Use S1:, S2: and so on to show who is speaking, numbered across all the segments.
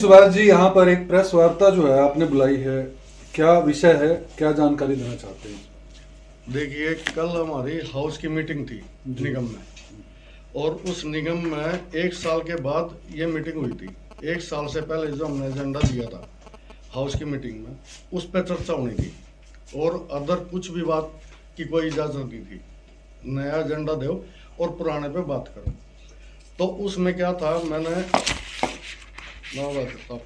S1: सुभाष जी, यहाँ पर एक प्रेस वार्ता जो है आपने बुलाई है, क्या विषय है, क्या जानकारी देना चाहते हैं?
S2: देखिए, कल हमारी हाउस की मीटिंग थी निगम में, और उस निगम में 1 साल के बाद ये मीटिंग हुई थी। 1 साल से पहले जो हमने एजेंडा दिया था हाउस की मीटिंग में, उस पर चर्चा होनी थी और अदर कुछ भी बात की कोई इजाज़त नहीं थी। नया एजेंडा दो और पुराने पे बात करो। तो उसमें क्या था, मैंने आपको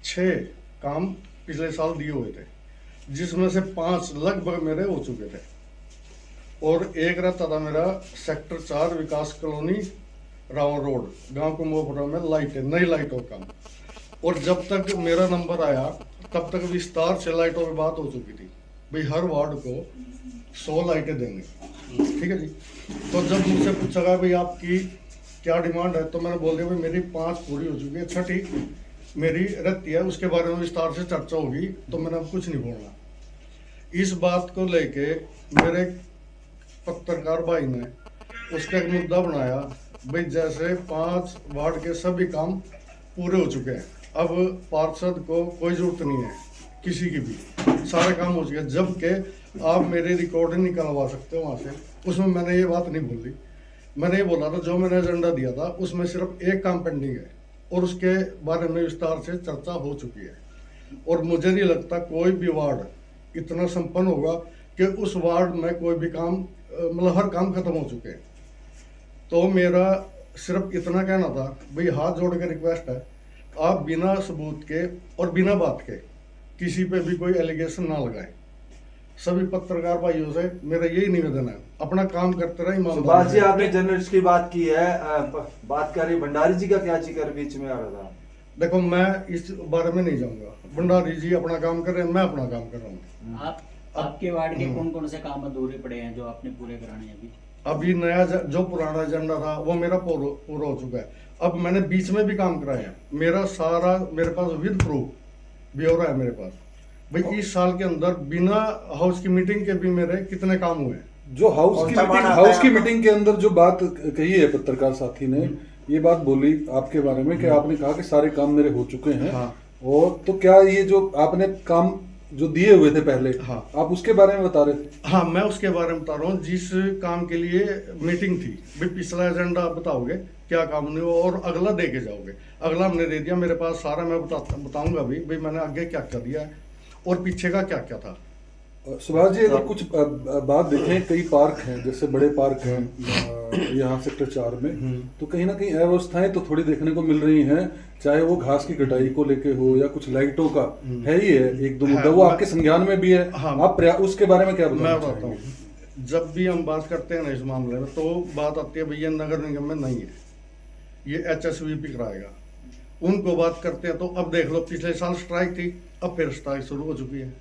S2: 6 काम पिछले साल दिए हुए थे, जिसमें से 5 लगभग मेरे हो चुके थे, और एक रहता था मेरा सेक्टर 4 विकास कॉलोनी रावण रोड गांव कुंभोपुरा में लाइटें, नई लाइटों का काम। और जब तक मेरा नंबर आया तब तक विस्तार से लाइटों की बात हो चुकी थी, भाई हर वार्ड को 100 लाइटें देंगे, ठीक है जी। तो जब मुझसे पूछा गया भाई आपकी क्या डिमांड है, तो मैंने बोल दिया भाई मेरी 5 पूरी हो चुकी है, 6ठी मेरी रहती है, उसके बारे में विस्तार से चर्चा होगी, तो मैंने अब कुछ नहीं बोलना। इस बात को लेके मेरे पत्रकार भाई ने उसका एक मुद्दा बनाया, भाई जैसे 5 वार्ड के सभी काम पूरे हो चुके हैं, अब पार्षद को कोई जरूरत नहीं है किसी की भी, सारे काम हो चुके हैं, जबकि आप मेरी रिकॉर्डिंग निकलवा सकते हो वहाँ से। उसमें मैंने ये बात नहीं बोली, मैंने ये बोला था जो मैंने एजेंडा दिया था उसमें सिर्फ एक काम पेंडिंग है, और उसके बारे में विस्तार से चर्चा हो चुकी है। और मुझे नहीं लगता कोई भी वार्ड इतना संपन्न होगा कि उस वार्ड में कोई भी काम, मतलब हर काम खत्म हो चुके हैं। तो मेरा सिर्फ इतना कहना था, भाई हाथ जोड़ के रिक्वेस्ट है, आप बिना सबूत के और बिना बात के किसी पे भी कोई एलिगेशन ना लगाएं। सभी पत्रकार भाइयों से मेरा यही निवेदन है, अपना काम करते रहे ईमानदारी
S3: सुभाष जी,
S2: से।
S3: आपने जर्नलिस्ट की बात की है, बात करी भंडारी जी का क्या जिक्र बीच में आ रहा था?
S2: देखो, मैं इस बारे में नहीं जाऊंगा, भंडारी जी अपना काम कर रहे हैं, मैं अपना काम कर रहा हूँ।
S4: आपके वार्ड के कौन कौन से काम अधूरे पड़े हैं जो आपने पूरे कराने हैं अभी?
S2: अभी नया जो पुराना एजेंडा था वो मेरा पूरा हो चुका है। अब मैंने बीच में भी काम कराया है, मेरा सारा मेरे पास विद प्रूफ ब्यौरा है मेरे पास। भाई इस साल के अंदर बिना हाउस की मीटिंग के भी मेरे कितने काम हुए हैं।
S1: जो हाउस की मीटिंग के अंदर जो बात कही है पत्रकार साथी ने, ये बात बोली आपके बारे में कि आपने कहा कि सारे काम मेरे हो चुके हैं।
S2: हाँ।
S1: और तो क्या ये जो आपने काम जो दिए हुए थे पहले,
S2: हाँ,
S1: आप उसके बारे में बता रहे थे?
S2: हाँ, मैं उसके बारे में बता रहा हूँ, जिस काम के लिए मीटिंग थी। भाई पिछला एजेंडा आप बताओगे क्या काम नहीं हुआ और अगला दे के जाओगे। अगला हमने दे दिया, मेरे पास सारा, मैं बताऊंगा भी भाई मैंने आगे क्या क्या दिया है और पीछे का क्या क्या था।
S1: सुभाष जी, अगर कुछ बात देखें, कई पार्क हैं, जैसे बड़े पार्क हैं यहाँ सेक्टर 4 में, तो कहीं ना कहीं अव्यवस्थाएं तो थोड़ी देखने को मिल रही हैं, चाहे वो घास की कटाई को लेके हो या कुछ लाइटों का है ही है, एक दो मुद्दा वो आपके संज्ञान में भी है।
S2: हाँ,
S1: आप उसके बारे में क्या
S2: मैं बताता हूँ। जब भी हम बात करते हैं ना इस मामले में, तो बात आती है भैया नगर निगम में नहीं है, ये HSVP कराएगा, उनको बात करते हैं। तो अब देख लो, पिछले साल स्ट्राइक थी, अब फिर स्ट्राइक शुरू हो चुकी है।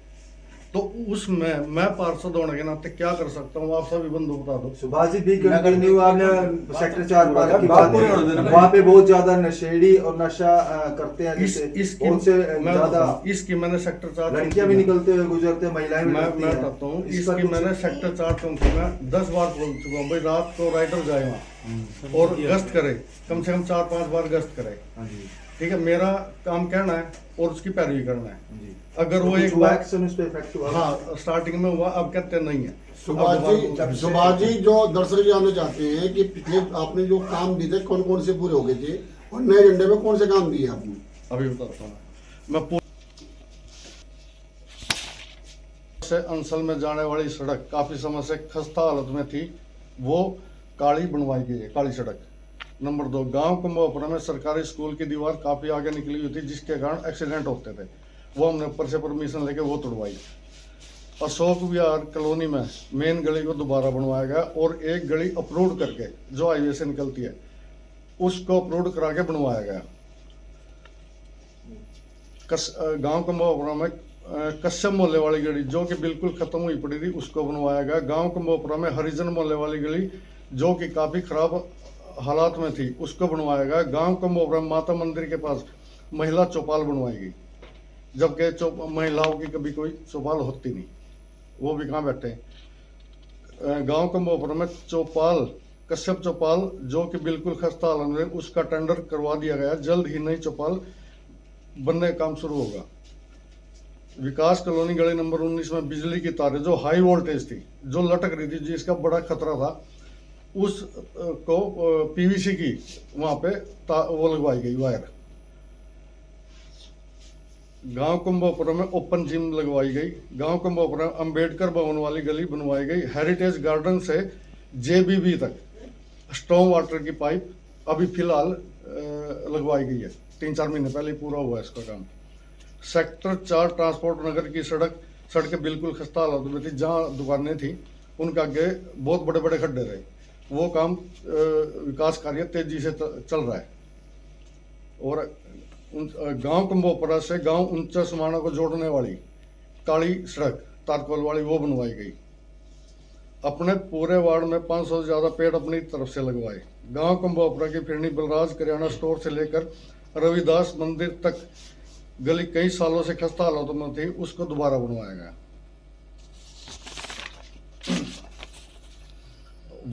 S2: तो उसमें मैं पार्षद होने के नाते क्या कर सकता हूँ, आप सभी बंधु बता दो।
S3: सुभाष जी, भी कंटिन्यू आपने सेक्टर 4 पार्क की बात की, वहाँ पे बहुत ज्यादा नशेड़ी और नशा करते हैं,
S2: इसकी मैंने सेक्टर 4
S3: लड़कियां भी निकलते हुए गुजरते हैं, महिलाएं भी
S2: मैं बताता हूँ, इसकी मैंने सेक्टर 4 चौकी में 10 बार बोल चुका हूँ, भाई रात को राइडर जाए वहाँ और गश्त करे, कम से कम 4-5 बार गश्त करे, ठीक है। मेरा काम कहना है और उसकी पैरवी करना है। अगर वो एक बार
S3: एक्शन उस पे इफेक्ट हुआ,
S2: हाँ, स्टार्टिंग में हुआ, अब कहते नहीं है।
S5: सुभाष जी, जो दर्शक जानना चाहते हैं कि पिछले आपने जो काम दिए थे कौन कौन से पूरे हो गए थे और नए एजेंडे में कौन से काम दिए आपने?
S2: अभी बताता हूँ मैं। से अंसल में जाने वाली सड़क काफी समय से खस्ता हालत में थी, वो काली बनवाई गई है, काली सड़क। नंबर 2, गांव कुंभोपुरा में सरकारी स्कूल की दीवार काफी आगे निकली हुई थी, जिसके कारण एक्सीडेंट होते थे, वो हमने ऊपर से परमिशन लेके वो तोड़वाई। अशोक विहार कॉलोनी में मेन गली को दोबारा बनवाया गया और एक गली अप्रूव करके जो हाईवे से निकलती है उसको अप्रूव करा के बनवाया गया। गांव कुंभोपुरा में कश्यप मोहल्ले वाली गली जो कि बिल्कुल खत्म हुई पड़ी थी, उसको बनवाया गया। गांव कुंभोपुरा में हरिजन मोहल्ले वाली गली जो कि काफी खराब हालात में थी, उसको बनवाया गया। गांव कुंभोपुरा माता मंदिर के पास महिला चौपाल बनवाई गई, जबकि महिलाओं की कभी कोई चौपाल होती नहीं, वो भी कहाँ बैठे। गांव कुंभोपुरा में चौपाल, कश्यप चौपाल जो कि बिल्कुल खस्ता हालत में, उसका टेंडर करवा दिया गया, जल्द ही नई चौपाल बनने का काम शुरू होगा। विकास कॉलोनी गली नंबर 19 में बिजली की तारें जो हाई वोल्टेज थी, जो लटक रही थी, जिसका बड़ा खतरा था, उस को पीवीसी की वहां पे वो लगवाई गई वायर। गांव कुंभोपुरा में ओपन जिम लगवाई गई। गांव कुंभोपुरा में अंबेडकर भवन वाली गली बनवाई गई। हेरिटेज गार्डन से जेबीबी तक स्टॉर्म वाटर की पाइप अभी फिलहाल लगवाई गई है, 3-4 महीने पहले ही पूरा हुआ है इसका काम। सेक्टर 4 ट्रांसपोर्ट नगर की सड़कें बिल्कुल खस्ता हालत में थी। जहाँ दुकानें थी उनके आगे बहुत बड़े बड़े खड्डे रहे। वो काम विकास कार्य तेजी से चल रहा है। और गांव कुंभोपुरा से गांव ऊंचा समाना को जोड़ने वाली काली सड़क तारकोल वाली वो बनवाई गई। अपने पूरे वार्ड में 500 से ज्यादा पेड़ अपनी तरफ से लगवाए। गांव कुंभोपुरा की फिरनी बलराज किराना स्टोर से लेकर रविदास मंदिर तक गली कई सालों से खस्ता हालत में थी, उसको दोबारा बनवाया गया।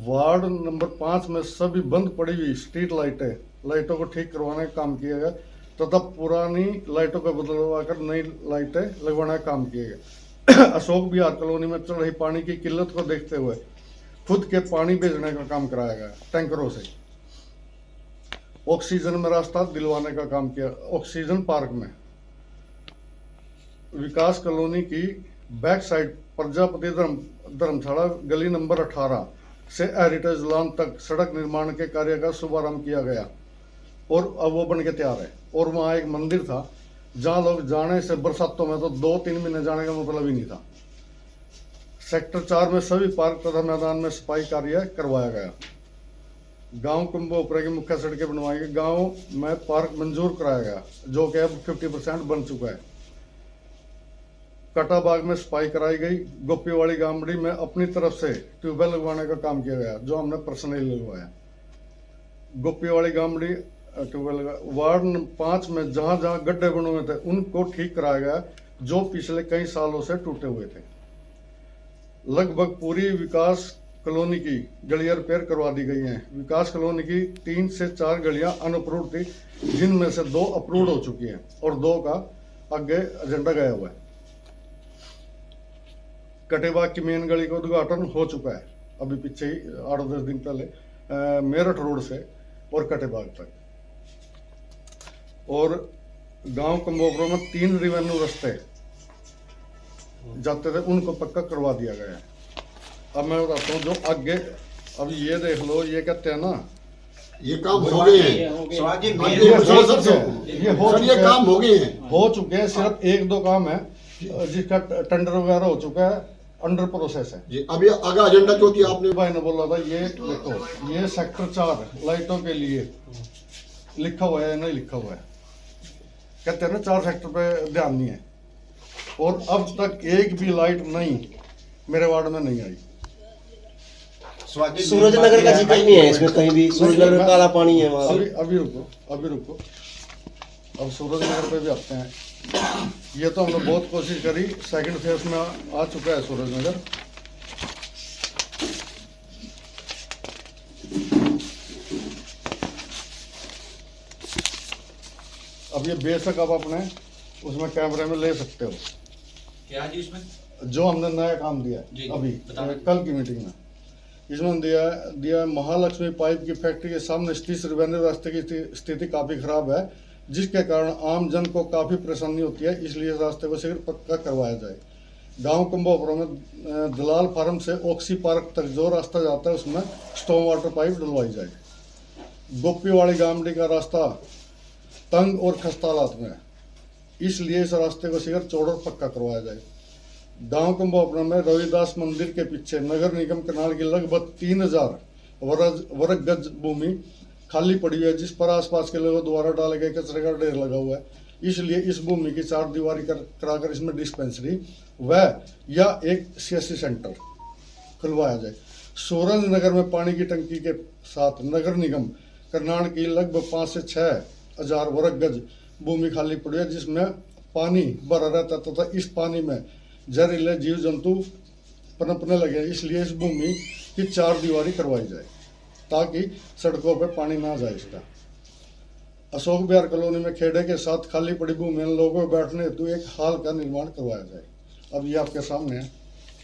S2: वार्ड नंबर 5 में सभी बंद पड़ी हुई स्ट्रीट लाइटों को ठीक करवाने का काम किया गया तथा पुरानी लाइटों को बदलवाकर नई लाइटें लगवाने का काम किया गया। अशोक विहार कॉलोनी में चल रही पानी की किल्लत को देखते हुए खुद के पानी भेजने का काम कराया गया टैंकरों से। ऑक्सीजन में रास्ता दिलवाने का काम किया। ऑक्सीजन पार्क में विकास कॉलोनी की बैक साइड प्रजापति धर्मशाला गली नंबर 18 से हेरिटेज लॉन तक सड़क निर्माण के कार्य का शुभारंभ किया गया और अब वो बन के तैयार है। और वहाँ एक मंदिर था जहाँ लोग जाने से बरसातों में तो 2-3 महीने जाने का मतलब ही नहीं था। सेक्टर 4 में सभी पार्क तथा मैदान में सफाई कार्य करवाया गया। गांव कुंभोपुरा की मुख्य सड़कें बनवाई गई। गांव में पार्क मंजूर कराया गया जो कि अब 50% बन चुका है। कटाबाग में सफाई कराई गई। गोपीवाड़ी गामड़ी में अपनी तरफ से ट्यूबवेल लगवाने का काम किया गया जो हमने पर्सनली लगवाया। गोपीवाड़ी गामड़ी ट्यूबवेल। वार्ड 5 में जहां जहां गड्ढे बने हुए थे उनको ठीक कराया गया जो पिछले कई सालों से टूटे हुए थे। लगभग पूरी विकास कॉलोनी की गलियां रिपेयर करवा दी गई हैं। विकास कॉलोनी की 3 से 4 गलियां अनअप्रूव्ड थी जिनमें से 2 अप्रूव्ड हो चुकी हैं और 2 का आगे एजेंडा गया हुआ है। कटेबाग की मेन गली का उद्घाटन हो चुका है अभी पीछे ही 8-10 दिन पहले मेरठ रोड से और कटेबाग तक। और गांव कुंभोपुरा में 3 रेवेन्यू रास्ते जाते थे उनको पक्का करवा दिया गया है। अब मैं बताता हूँ जो आगे अब ये देख लो, ये कहते हैं ना
S5: ये काम हो गए हैं,
S2: ये
S5: काम हो गए हैं,
S2: हो चुके हैं। सिर्फ 1-2 काम है जिसका टेंडर वगैरह हो चुका है, अंडर प्रोसेस है
S5: जी। अभी आगे एजेंडा जो थी आपने
S2: भाई ने बोला था, ये देखो ये सेक्टर 4 लाइटों के लिए लिखा हुआ है नहीं लिखा हुआ है। कहते हैं ना 4 सेक्टर पे ध्यान नहीं है और अब तक एक भी लाइट नहीं मेरे वार्ड में नहीं आई।
S6: सूरज नगर का जिक्र नहीं है इसमें कहीं भी। सूरज नगर काला पानी है वहाँ।
S2: अभी रुको अब सूरज नगर पे भी आते हैं। ये तो हमने बहुत कोशिश करी, सेकंड फेज में आ चुका है सूरज नगर। अब ये बेशक आप अपने उसमें कैमरे में ले सकते हो
S7: क्या जी इसमें
S2: जो हमने नया काम दिया है अभी कल की मीटिंग में। इसमें दिया महालक्ष्मी पाइप की फैक्ट्री के सामने स्थित रेवेन्यू रास्ते की स्थिति काफी खराब है जिसके कारण आम जन को काफी परेशानी होती है, इसलिए रास्ते को शीघ्र पक्का करवाया जाए। गांव कुंभोपुरा में दलाल फार्म से ऑक्सी पार्क तक जो रास्ता जाता है उसमें स्टॉर्म वाटर पाइप डलवाई जाए। गोपीवाड़ी गामड़ी का रास्ता तंग और खस्ता हालात में है, इसलिए इस रास्ते को शीघ्र चौड़ा पक्का करवाया जाए। गांव कुंभोपुरा में रविदास मंदिर के पीछे नगर निगम कनाल की लगभग 3000 वर्ग गज भूमि खाली पड़ी है जिस पर आसपास के लोगों द्वारा डाले गए कचरे का ढेर लगा हुआ है, इसलिए इस भूमि की 4 दीवारी कराकर इसमें डिस्पेंसरी व या एक CSC सेंटर खुलवाया जाए। सूरज नगर में पानी की टंकी के साथ नगर निगम करनाल की लगभग 5 से 6 हजार वर्ग गज भूमि खाली पड़ी है जिसमें पानी भरा रहता है तथा इस पानी में जहरीले जीव जंतु पनपने लगे, इसलिए इस भूमि की 4 दीवारी करवाई जाए ताकि सड़कों पर पानी ना जाए इसका। अशोक विहार कॉलोनी में खेड़े के साथ खाली पड़ी भूमि में लोगों को बैठने हेतु एक हॉल का निर्माण करवाया जाए। अब ये आपके सामने है।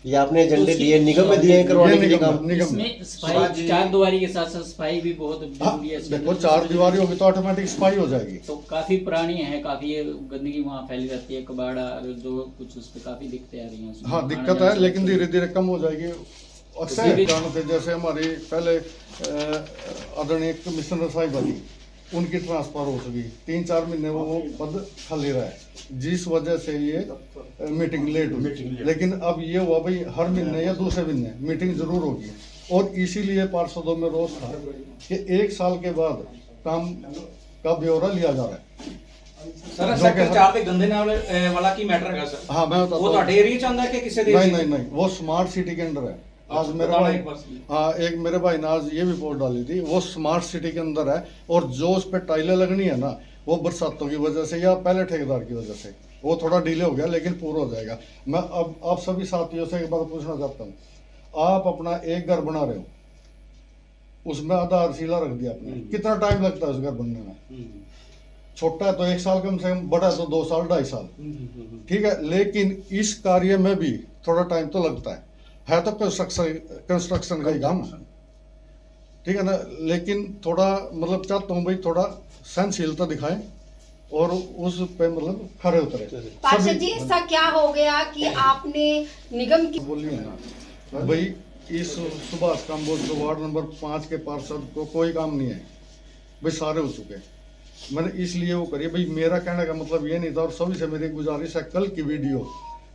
S6: ये आपने एजेंडे दिए, निगम में दिए हैं करवाने के लिए काम।
S2: निगम
S4: इसमें सफाई, चार दीवारी के साथ साथ सफाई भी बहुत जरूरी है।
S2: देखो 4 दीवारी होगी तो ऑटोमेटिक सफाई हो जाएगी।
S4: तो काफी पुरानी है, काफी गंदगी वहाँ फैली रहती है, कबाड़ा जो कुछ उस पर काफी दिक्कतें आ रही हैं उसमें।
S2: हाँ दिक्कत है, लेकिन धीरे धीरे कम हो जाएगी। अक्सर कारणों से जैसे हमारी पहले आदरणीय कमिश्नर साहिबा जी, उनकी ट्रांसफर हो चुकी, 3-4 महीने वो पद खाली रहा है, जिस वजह से ये मीटिंग लेट हुई। लेकिन अब ये हुआ भाई हर महीने या दूसरे महीने मीटिंग जरूर होगी, और इसीलिए पार्षदों में रोष था कि 1 साल के बाद काम का ब्यौरा लिया जा रहा है।
S7: सर सेक्टर 4 ਦੇ ਗੰਦੇ ਨਾਲ वाला की मैटर है सर?
S2: हाँ मैं बताता
S7: वो
S2: हूँ।
S7: ਤੁਹਾਡੇ एरिया ਚ ਆਂਦਾ है कि किसी दे?
S2: नहीं वो स्मार्ट सिटी के अंदर है। आज मेरे भाई, हाँ एक मेरे भाई ने आज ये भी पोस्ट डाली थी, वो स्मार्ट सिटी के अंदर है, और जो उस पर टाइलें लगनी है ना, वो बरसातों की वजह से या पहले ठेकेदार की वजह से वो थोड़ा डिले हो गया, लेकिन पूरा हो जाएगा। मैं अब आप सभी साथियों से एक बात पूछना चाहता हूँ, आप अपना एक घर बना रहे हो, उसमें आधारशिला रख दिया आपने, कितना टाइम लगता है उस घर बनने में? छोटा है तो 1 साल कम से कम, बड़ा है तो 2 साल 2.5 साल, ठीक है। लेकिन इस कार्य में भी थोड़ा टाइम तो लगता है तो कंस्ट्रक्शन का ही काम है, ठीक है ना। लेकिन थोड़ा मतलब चाहता हूँ भाई थोड़ा सहनशीलता दिखाएं और उस पे मतलब खरे उतरे।
S8: पार्षद जी ऐसा क्या हो गया कि आपने निगम की
S2: बोलिए ना भाई, इस सुभाष काम्बोज को वार्ड नंबर 5 के पार्षद को कोई काम नहीं है भाई, सारे हो चुके। मैंने इसलिए वो करिए भाई, मेरा कहने का मतलब ये नहीं था, और सभी से मेरी गुजारिश है कल की वीडियो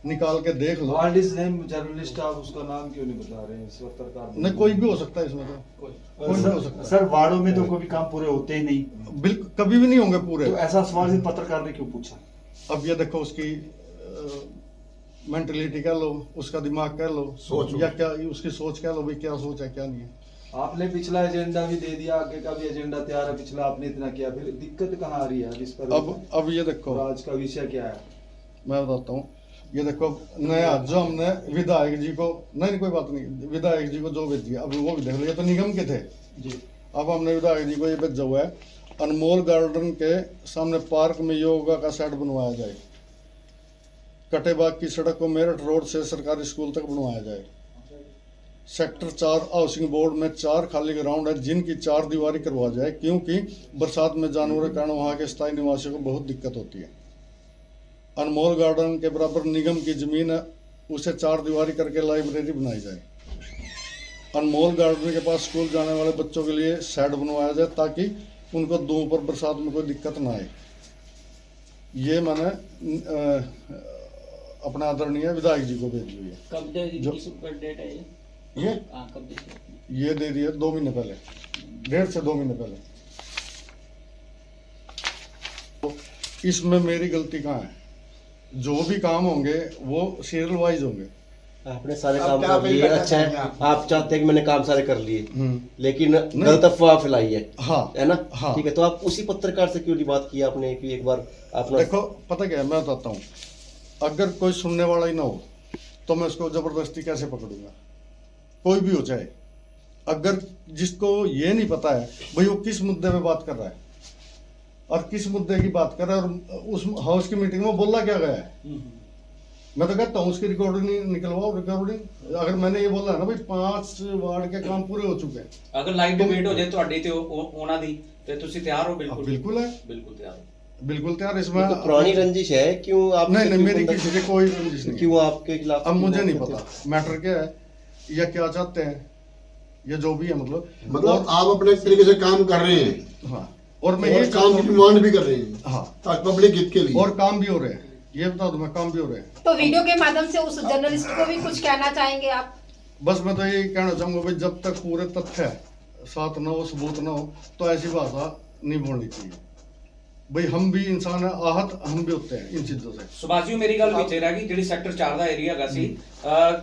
S2: निकाल के देख लो।
S3: व्हाट इज नेम जर्नलिस्ट, आप उसका नाम क्यों नहीं बता रहे हैं? इस पत्रकार
S2: नहीं कोई भी हो सकता है इसमें, तो कोई भी हो सकता है।
S9: सर वार्डों में तो कभी काम पूरे होते ही नहीं,
S2: बिल्कुल कभी भी नहीं होंगे पूरे।
S9: तो ऐसा सवाल इस पत्रकार ने क्यों पूछा?
S2: अब ये देखो उसकी मेंटलिटी कह लो, उसका दिमाग कह लो,
S5: सोच
S2: या क्या उसकी सोच कह लो भाई, क्या सोच है क्या नहीं है।
S3: आपने पिछला एजेंडा भी दे दिया, आगे का भी एजेंडा तैयार है, पिछला आपने इतना किया, फिर दिक्कत कहाँ आ रही है जिस पर?
S2: अब ये देखो
S3: आज का विषय क्या है
S2: मैं बताता हूँ। ये देखो नया जो हमने विधायक जी को, नहीं कोई बात नहीं, विधायक जी को जो भेज दिया, अब वो भी देख लो, ये तो निगम के थे
S3: जी।
S2: अब हमने विधायक जी को ये भेजा हुआ है, अनमोल गार्डन के सामने पार्क में योगा का सेट बनवाया जाए, कटेबाग की सड़क को मेरठ रोड से सरकारी स्कूल तक बनवाया जाए, सेक्टर 4 हाउसिंग बोर्ड में 4 खाली ग्राउंड है जिनकी 4 दीवारी करवा जाए, क्योंकि बरसात में जानवरों के कारण वहाँ के स्थायी निवासियों को बहुत दिक्कत होती है। अनमोल गार्डन के बराबर निगम की जमीन है, उसे 4 दीवारी करके लाइब्रेरी बनाई जाए। अनमोल गार्डन के पास स्कूल जाने वाले बच्चों के लिए शेड बनवाया जाए ताकि उनको धूप पर बरसात में कोई दिक्कत ना आए। ये मैंने अपने आदरणीय विधायक जी को भेजी हुई है।
S4: कब दे दी सुपर डेट है
S2: ये
S4: कब दे?
S2: ये दे दिया 2 महीने पहले, 1.5 से 2 महीने पहले। तो इसमें मेरी गलती कहाँ है? जो भी काम होंगे वो सीरियल वाइज होंगे।
S6: आपने सारे काम कर लिए, अच्छा है, आप चाहते हैं कि मैंने काम सारे कर लिए, लेकिन गलत अफवाह फैलाई है,
S2: हाँ
S6: है ना?
S2: हाँ।
S6: ठीक है, तो आप उसी पत्रकार से क्यों नहीं बात की आपने कि एक बार अपना?
S2: देखो पता क्या है, मैं बताता हूँ, अगर कोई सुनने वाला ही ना हो तो मैं उसको जबरदस्ती कैसे पकड़ूंगा? कोई भी हो चाहे, अगर जिसको ये नहीं पता है भाई वो किस मुद्दे पे बात कर रहा है और किस मुद्दे की बात कर रहा है और उस हाउस की मीटिंग में बोला क्या गया है, मैं तो कहता हूँ उसकी रिकॉर्डिंग निकलवाओ। रिकॉर्डिंग अगर मैंने ये बोला ना भाई 5 वार्ड के काम पूरे हो चुके हैं,
S7: अगर लाइव डिबेट हो जाए ਤੁਹਾਡੀ ਤੇ ਉਹਨਾਂ ਦੀ ਤੇ ਤੁਸੀਂ ਤਿਆਰ हो? बिल्कुल
S2: बिल्कुल है,
S7: बिल्कुल तैयार हो।
S2: बिल्कुल तैयार। इसमें
S6: तो पुरानी रंजिश है क्यों आप?
S2: नहीं मेरी किसी से कोई रंजिश नहीं।
S6: क्यों आपके खिलाफ?
S2: अब मुझे नहीं पता मैटर क्या है या क्या चाहते हैं या जो भी है,
S5: मतलब आप अपने तरीके से काम कर रहे हैं।
S2: हाँ, और मैं
S5: ये काम की डिमांड भी कर रहे हैं,
S2: हाँ,
S5: पब्लिक हित के लिए,
S2: और काम भी हो रहे हैं, ये बता दो मैं काम भी हो रहे हैं।
S8: तो वीडियो के माध्यम से उस जर्नलिस्ट को भी कुछ कहना चाहेंगे आप?
S2: बस मैं तो यही कहना चाहूंगा भाई, जब तक पूरे तथ्य साथ ना हो, सबूत ना हो, तो ऐसी भाषा नहीं बोलनी चाहिए भाई। हम भी इंसान है, आहत हम भी होते हैं इन चीजों से।
S7: ਸੁਭਾਸ਼ ਜੀ ਮੇਰੀ ਗੱਲ ਵਿੱਚ ਰਹਿ ਗਈ, ਜਿਹੜੀ ਸੈਕਟਰ 4 ਦਾ ਏਰੀਆ ਹੈਗਾ ਸੀ,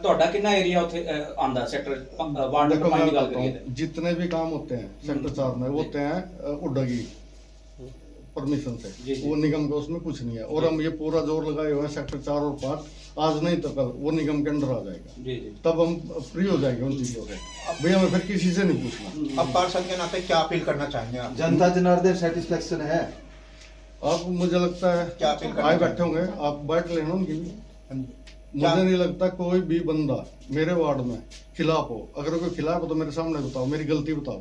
S7: ਤੁਹਾਡਾ ਕਿੰਨਾ ਏਰੀਆ ਉੱਥੇ ਆਂਦਾ ਸੈਕਟਰ ਵਾਰਡ
S2: देखो
S7: नंबर 5
S2: मैं
S7: ਦੀ ਗੱਲ
S2: बताता
S7: करिए
S2: हूँ, जितने भी काम होते हैं सेक्टर 4 में वो होते हैं उड्डगी परमिशन
S7: जी,
S2: से,
S7: जी।
S2: वो निगम का उसमें कुछ नहीं है। और हम ये पूरा जोर लगाए हुए हैं सेक्टर 4 और 5, आज नहीं तो कल वो निगम के अंडर आ जाएगा,
S7: जी जी।
S2: तब हम फ्री हो जाएंगे उन चीजों से। भैया मैं फिर किसी से नहीं पूछना।
S10: अब पार्षद के नाते क्या अपील करना चाहेंगे आप?
S3: जनता जनार्दन सेटिस्फेक्शन है?
S2: आप मुझे लगता है
S10: क्या अपील करना
S2: आए
S10: चाहेंगे?
S2: बैठे होंगे, आप बैठ लेना उनकी भी।
S10: क्या-
S2: मुझे नहीं लगता कोई भी बंदा मेरे वार्ड में खिलाफ हो। अगर कोई खिलाफ हो तो मेरे सामने बताओ, मेरी गलती बताओ,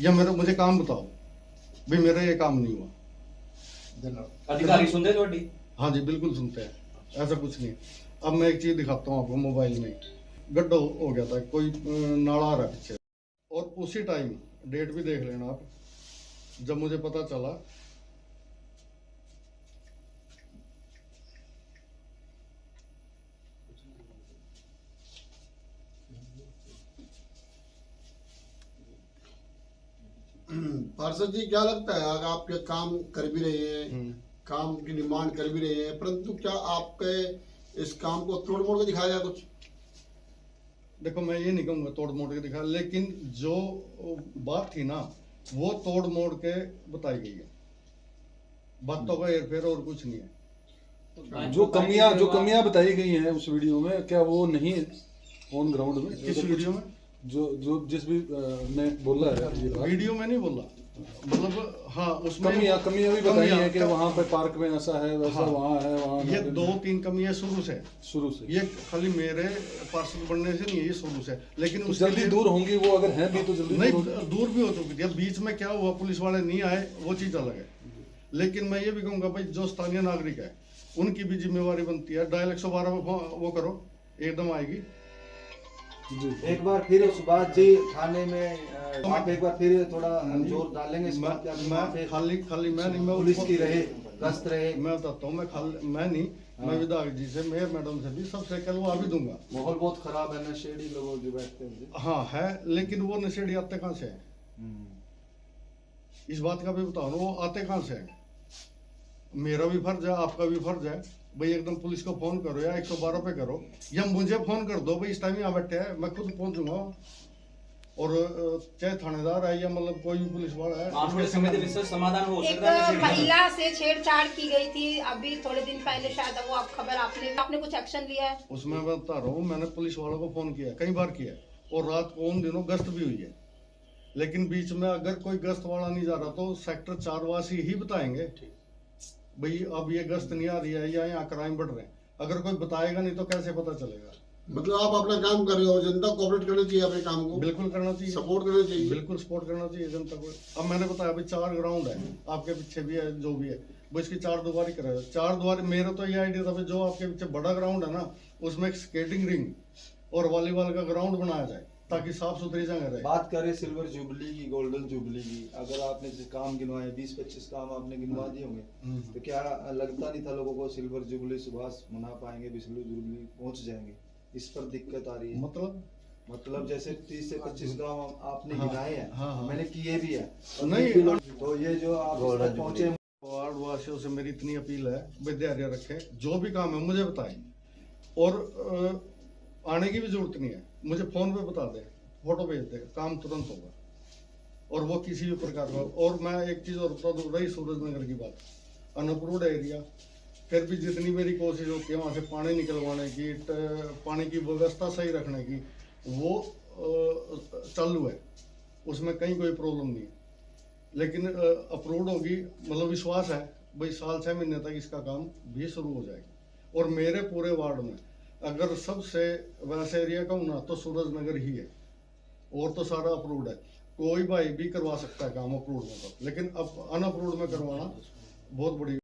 S2: या मुझे काम बताओ भी मेरा ये काम नहीं हुआ।
S7: अधिकारी सुनते थोड़ी?
S2: हाँ जी बिल्कुल सुनते हैं, ऐसा कुछ नहीं। अब मैं एक चीज दिखाता हूँ आपको, मोबाइल में गड्ढा हो गया था, कोई नाला आ रहा है पीछे, और उसी टाइम डेट भी देख लेना आप, जब मुझे पता चला
S5: पार्षद जी क्या लगता है, अगर आपके काम कर भी रहे हैं, काम की डिमांड कर भी रहे हैं, परंतु क्या आपके इस काम को तोड़ मोड़ के दिखाया कुछ?
S2: देखो मैं ये नहीं कहूँगा तोड़ मोड़ के दिखा, लेकिन जो बात थी ना वो तोड़ मोड़ के बताई गई है, बातों का हेरफेर और कुछ नहीं है।
S1: जो कमियां बताई गई हैं उस वीडियो में, क्या वो नहीं ऑन ग्राउंड में?
S2: किस वीडियो में?
S1: जो जिस भी ने बोला है ये बात,
S2: वीडियो में नहीं बोला, मतलब हाँ उसमें
S1: कमियां भी बताई
S2: कमियां-
S1: है कि वहाँ पे पार्क में ऐसा है, वैसा
S2: हाँ।
S1: वहाँ है, वहाँ
S2: ये 2-3 कमियां शुरू से, ये खाली मेरे पार्षद बनने से नहीं है, ये शुरू से। लेकिन
S1: तो
S2: उसके
S1: जल्दी
S2: लिए-
S1: दूर होंगी वो, अगर हैं भी तो जल्दी
S2: नहीं,
S1: दूर होंगी।
S2: दूर भी हो चुकी थी। अब बीच में क्या हुआ, पुलिस वाले नहीं आए, वो चीज अलग है। लेकिन मैं ये भी कहूंगा भाई, जो स्थानीय नागरिक है उनकी भी जिम्मेवारी बनती है। डायल 112 में वो करो, एकदम आएगी।
S3: एक बार फिर सुभाष जी थाने में आप एक बार फिर थोड़ा जोर डालेंगे इस बात पे?
S2: मैं खाली मैं नहीं, मैं
S3: पुलिस की रहे, गश्त रहे।
S2: मैं बताता हूँ, मैं नहीं, मैं विधायक जी से, मेयर मैडम से भी, सबसे कहलवा भी दूंगा।
S3: माहौल बहुत खराब है, नशेड़ी लोग जो बैठते हैं।
S2: हाँ है, लेकिन वो नशेड़ी आते कहाँ से है, इस बात का भी बताओ ना, वो आते कहाँ से है। मेरा भी फर्ज है, आपका भी फर्ज है भाई, एकदम पुलिस को फोन करो या 112 पे करो, या मुझे फोन कर दो भाई, इस टाइम यहाँ बैठे हैं, मैं खुद पहुंचूंगा। और चाहे थानेदार है या मतलब कोई भी पुलिस वाला है,
S7: आंदोलन समिति विशेष समाधान हो
S8: एक
S7: सकता है।
S8: महिला से छेड़छाड़ की गई थी अभी थोड़े दिन पहले, शायद वो आप खबर आपने कुछ एक्शन लिया है?
S2: उसमें मैं बता रहा हूँ, मैंने पुलिस वालों को फोन किया, कई बार किया, और रात को उन दिनों गश्त भी हुई है। लेकिन बीच में अगर कोई गश्त वाला नहीं जा रहा तो सेक्टर 4 वासी ही बताएंगे भाई अब ये गश्त नहीं आ रही है या यहाँ क्राइम बढ़ रहे हैं। अगर कोई बताएगा नहीं तो कैसे पता चलेगा।
S5: मतलब आप अपना काम कर रहे हो, जनता कोऑपरेट करनी चाहिए अपने काम को,
S2: बिल्कुल करना चाहिए,
S5: सपोर्ट करना चाहिए,
S2: बिल्कुल सपोर्ट करना चाहिए जनता को। अब मैंने बताया भाई 4 ग्राउंड है, आपके पीछे भी है, जो भी है वो इसकी 4 दीवारी करेगा। 4 दीवारी, मेरा तो ये आइडिया था भाई, जो आपके पीछे बड़ा ग्राउंड है ना, उसमें एक स्केटिंग रिंग और वॉलीबॉल का ग्राउंड बनाया जाए ताकि साफ सुथरी जगह रहे।
S3: बात करें सिल्वर जुबली की, गोल्डन जुबली की, अगर आपने जो काम गिनवाए 20-25 काम आपने गिनवा दिए होंगे, तो क्या लगता नहीं था लोगों को सिल्वर जुबली सुभाष मना पाएंगे, सिल्वर जुबली पहुंच जाएंगे? इस पर दिक्कत आ रही है।
S2: मतलब
S3: जैसे 30 से 25 गांव आपने गिनाए हैं,
S2: हाँ।
S3: मैंने किए भी है
S2: नहीं,
S3: तो ये जो आप पहुंचे,
S2: वार्ड वासियों से मेरी इतनी अपील है, विद्यार्थी रखें, जो भी काम है मुझे बताएं, और आने की भी जरूरत नहीं है, मुझे फोन पे बता दे, फोटो भेज दे, काम तुरंत होगा, और वो किसी भी प्रकार का। और मैं एक चीज और बता दूं, रही सूरजनगर की बात, अनअप्रूव्ड एरिया, फिर भी जितनी मेरी कोशिश होती है वहाँ से पानी निकलवाने की, पानी की व्यवस्था सही रखने की, वो चालू है, उसमें कहीं कोई प्रॉब्लम नहीं है। लेकिन अप्रूव्ड होगी, मतलब विश्वास है भाई 6 महीने तक इसका काम भी शुरू हो जाएगा। और मेरे पूरे वार्ड में अगर सबसे वैसा एरिया कहूँ ना तो सूरजनगर ही है, और तो सारा अप्रूव्ड है, कोई भाई भी करवा सकता है काम अप्रूव्ड में, तो लेकिन अब अनअप्रूव्ड में करवाना बहुत बड़ी